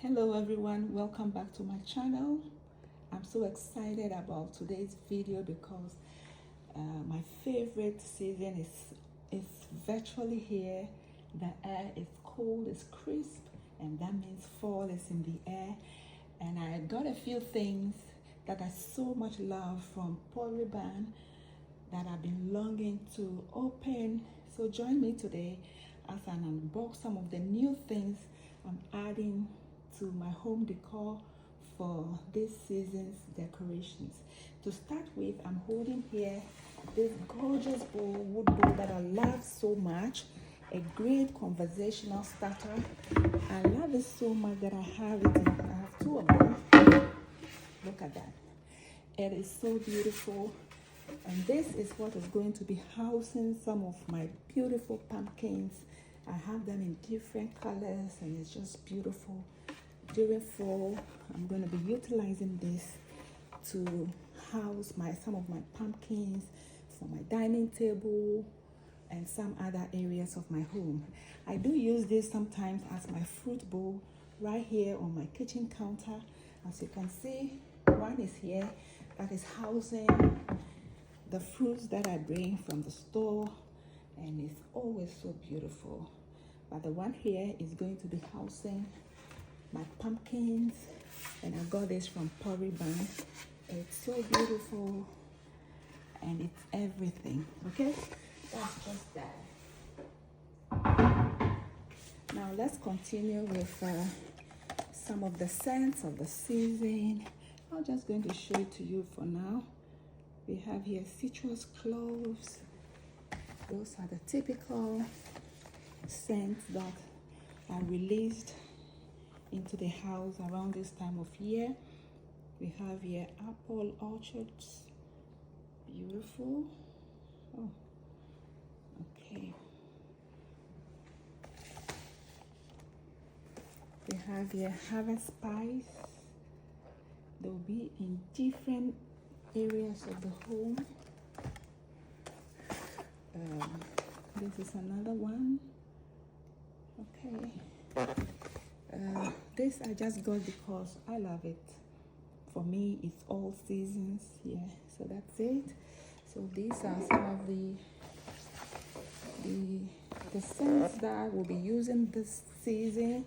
Hello everyone, welcome back to my channel. I'm so excited about today's video because my favorite season is virtually here. The air is cold, it's crisp, and that means fall is in the air. And I got a few things that I so much love from Pottery that I've been longing to open. So join me today as I unbox some of the new things I'm adding to my home decor for this season's decorations. To start with, I'm holding here this gorgeous wood bowl that I love so much. A great conversational starter. I love it so much that I have two of them. Look at that. It is so beautiful. And this is what is going to be housing some of my beautiful pumpkins. I have them in different colors and it's just beautiful. During fall, I'm going to be utilizing this to house some of my pumpkins for my dining table and some other areas of my home. I do use this sometimes as my fruit bowl right here on my kitchen counter. As you can see, one is here that is housing the fruits that I bring from the store, and it's always so beautiful. But the one here is going to be housing my pumpkins, and I got this from Pottery. It's so beautiful and it's everything. Okay, that's just that. Now let's continue with some of the scents of the season. I'm just going to show it to you for now. We have here citrus cloves. Those are the typical scents that are released into the house around this time of year. We have here apple orchards. Beautiful. Oh, okay. We have here harvest spice. They'll be in different areas of the home. This is another one. Okay. This I just got because I love it. For me, it's all seasons. Yeah, so that's it. So these are some of the scents that I will be using this season.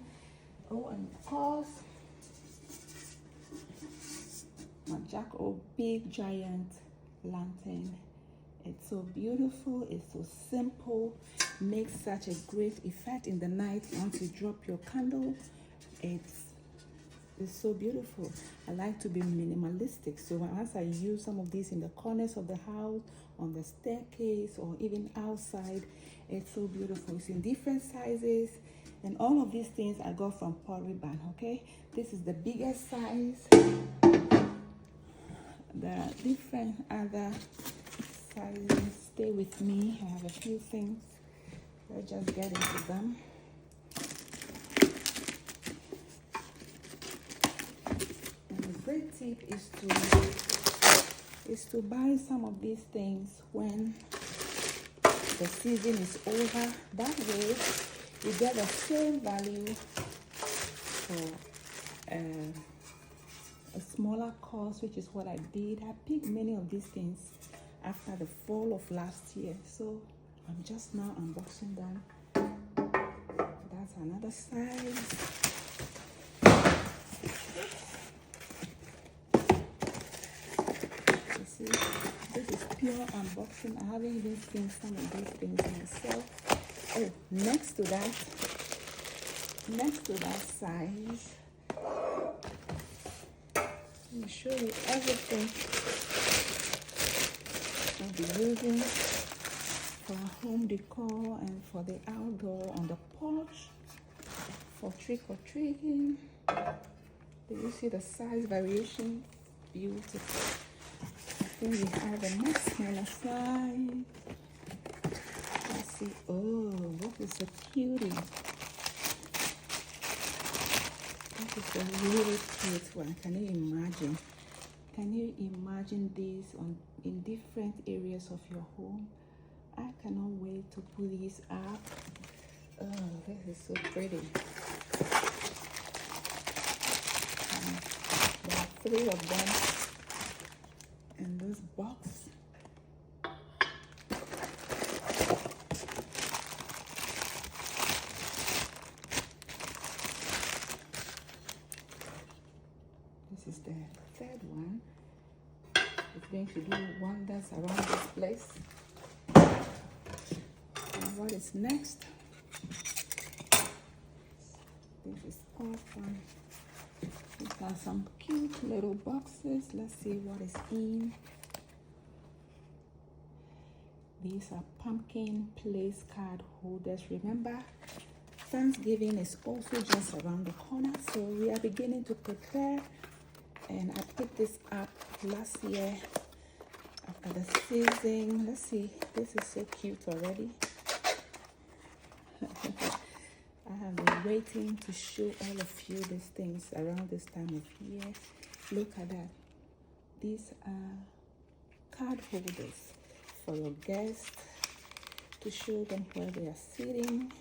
Oh, and of course, my big giant lantern. It's so beautiful, it's so simple, makes such a great effect in the night. Once you drop your candle, it's so beautiful. I like to be minimalistic, so as I use some of these in the corners of the house, on the staircase, or even outside, it's so beautiful. It's in different sizes, and all of these things I got from Pottery. Okay, this is the biggest size. The different other sizes, stay with me. I have a few things. Let's just get into them. And a great tip is to buy some of these things when the season is over. That way you get the same value for a smaller cost, which is what I did. I picked many of these things after the fall of last year, so I'm just now unboxing them. That's another size. You see, this is pure unboxing. I haven't even seen some of these things myself. Oh, next to that size, let me show you everything I'll be using for home decor and for the outdoor on the porch for trick-or-treating. Do you see the size variation? Beautiful. Then we have a next smaller size. Let's see. Oh, what is a cutie? That is a really cute one. Can you imagine? Can you imagine these in different areas of your home? I cannot wait to put these up. Oh, this is so pretty. 3 of them in this box. This is the third one. It's going to do wonders around this place. And what is next? This is all fun. We've got some cute little boxes. Let's see what is in. These are pumpkin place card holders. Remember, Thanksgiving is also just around the corner, so we are beginning to prepare. And I picked this up last year after the season. Let's see, this is so cute already. I have been waiting to show all of you these things around this time of year. Look at that. These are card holders for your guests to show them where they are sitting.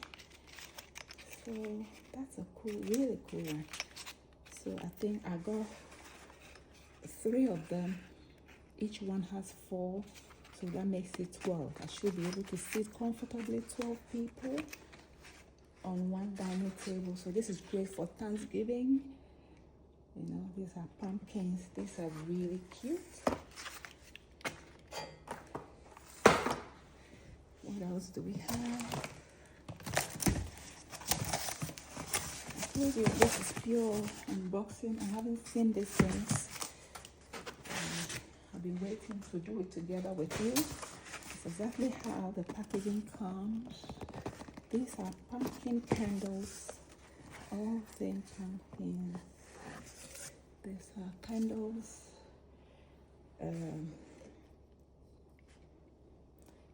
So that's a cool, really cool one. So I think I got 3 of them. Each one has 4, so that makes it 12. I should be able to sit comfortably 12 people on one dining table. So this is great for Thanksgiving. You know, these are pumpkins. These are really cute. What else do we have? I told you this is pure unboxing. I haven't seen these things. I've been waiting to do it together with you. It's exactly how the packaging comes. These are pumpkin candles, all thin pumpkins. These are candles.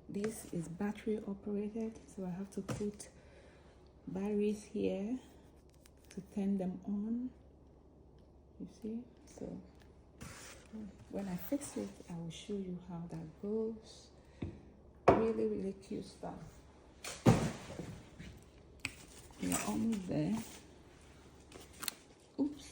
This is battery operated, so I have to put batteries here to turn them on. You see? So when I fix it, I will show you how that goes. Really, really cute stuff. We're almost there. Oops.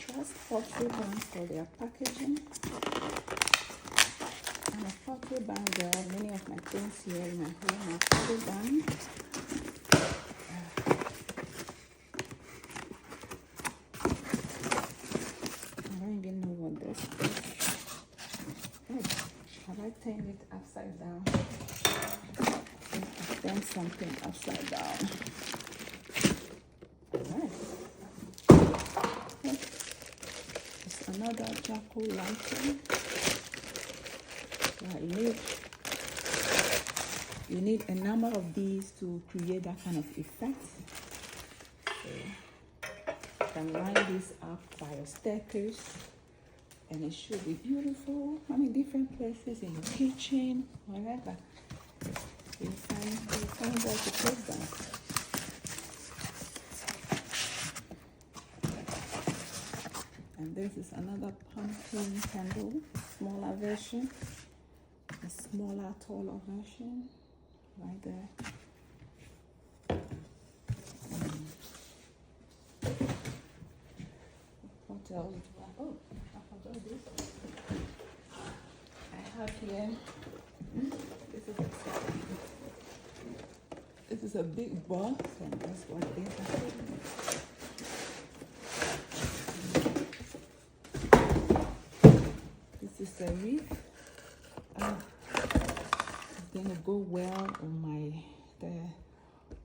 Trust pottery bands for their packaging. I'm a pottery band girl. Many of my things here in my home are pottery band. I don't even know what this is. Have I turned it upside down? I've turned something upside down. Alright. It's another charcoal lantern. So you need a number of these to create that kind of effect. So you can line this up by your staircase. And it should be beautiful. I mean, different places in your kitchen, wherever. You find where to place them. And this is another pumpkin candle, smaller version. A smaller, taller version, right there. What else do I? Oh. I have here, this is exciting. This is a big box, and that's what it is. This is a wreath. It's going to go well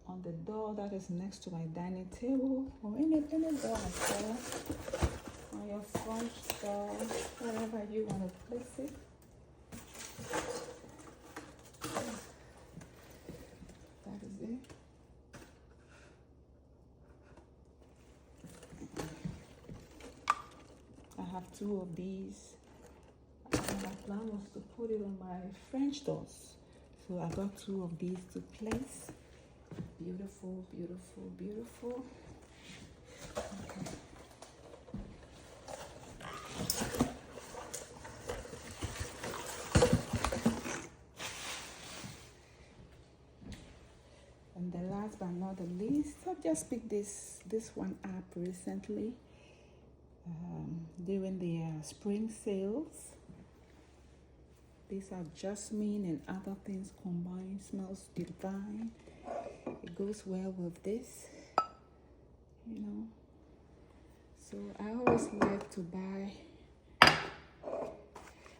on the door that is next to my dining table, or any door I saw. On your front door, wherever you want to place it. That is it. I have 2 of these. And my plan was to put it on my French doors. So I got 2 of these to place. Beautiful, beautiful, beautiful. Okay. And the last but not the least, I just picked this one up recently during the spring sales. These are jasmine and other things combined. Smells divine. It goes well with this, you know. So I always like to buy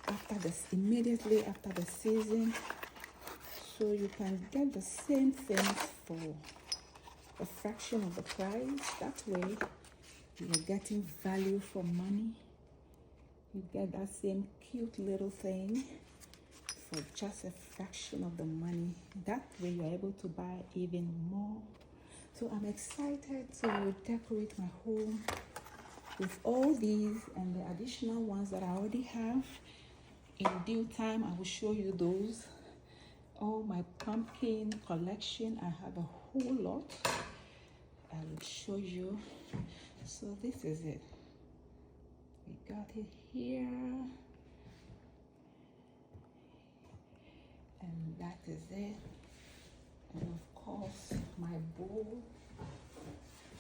after this, immediately after the season, so you can get the same things for a fraction of the price. That way you're getting value for money. You get that same cute little thing for just a fraction of the money. That way you're able to buy even more. So I'm excited to decorate my home with all these and the additional ones that I already have. In due time, I will show you those. All my pumpkin collection, I have a whole lot. I will show you. So this is it. We got it here. And that is it. And of course, my bowl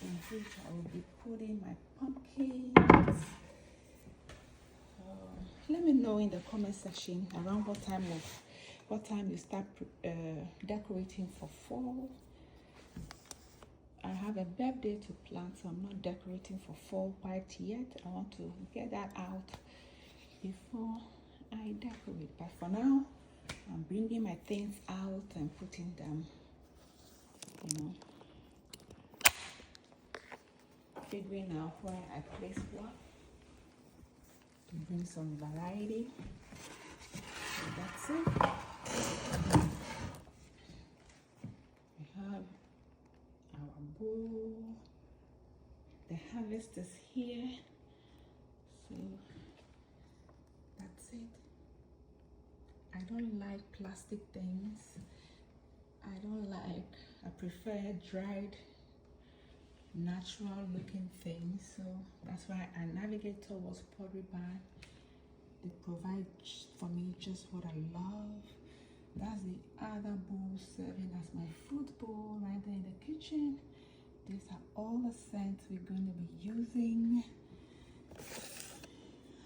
in which I will be putting my pumpkins. Let me know in the comment section around what time you start decorating for fall. I have a birthday to plan, so I'm not decorating for fall quite yet. I want to get that out before I decorate. But for now, I'm bringing my things out and putting them, you know, figuring out where I place what to bring some variety. So that's it. We have our bowl. The harvest is here. So that's it. I don't like plastic things. I prefer dried, natural looking things. So that's why I navigate towards pottery barn. They provide for me just what I love. That's the other bowl serving as my fruit bowl right there in the kitchen. These are all the scents we're going to be using.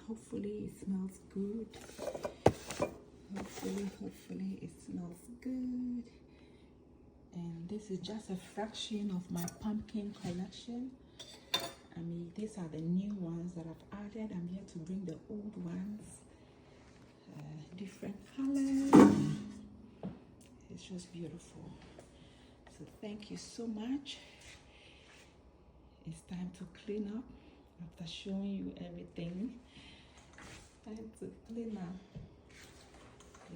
Hopefully it smells good. Hopefully it smells good. And this is just a fraction of my pumpkin collection. I mean, these are the new ones that I've added. I'm here to bring the old ones. Different colors. It's just beautiful. So thank you so much. It's time to clean up after showing you everything. Time to clean up.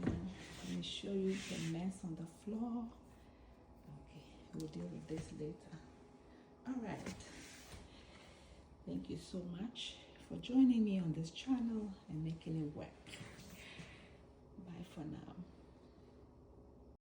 Let me show you the mess on the floor. Okay, we'll deal with this later. All right. Thank you so much for joining me on this channel and making it work. Bye for now.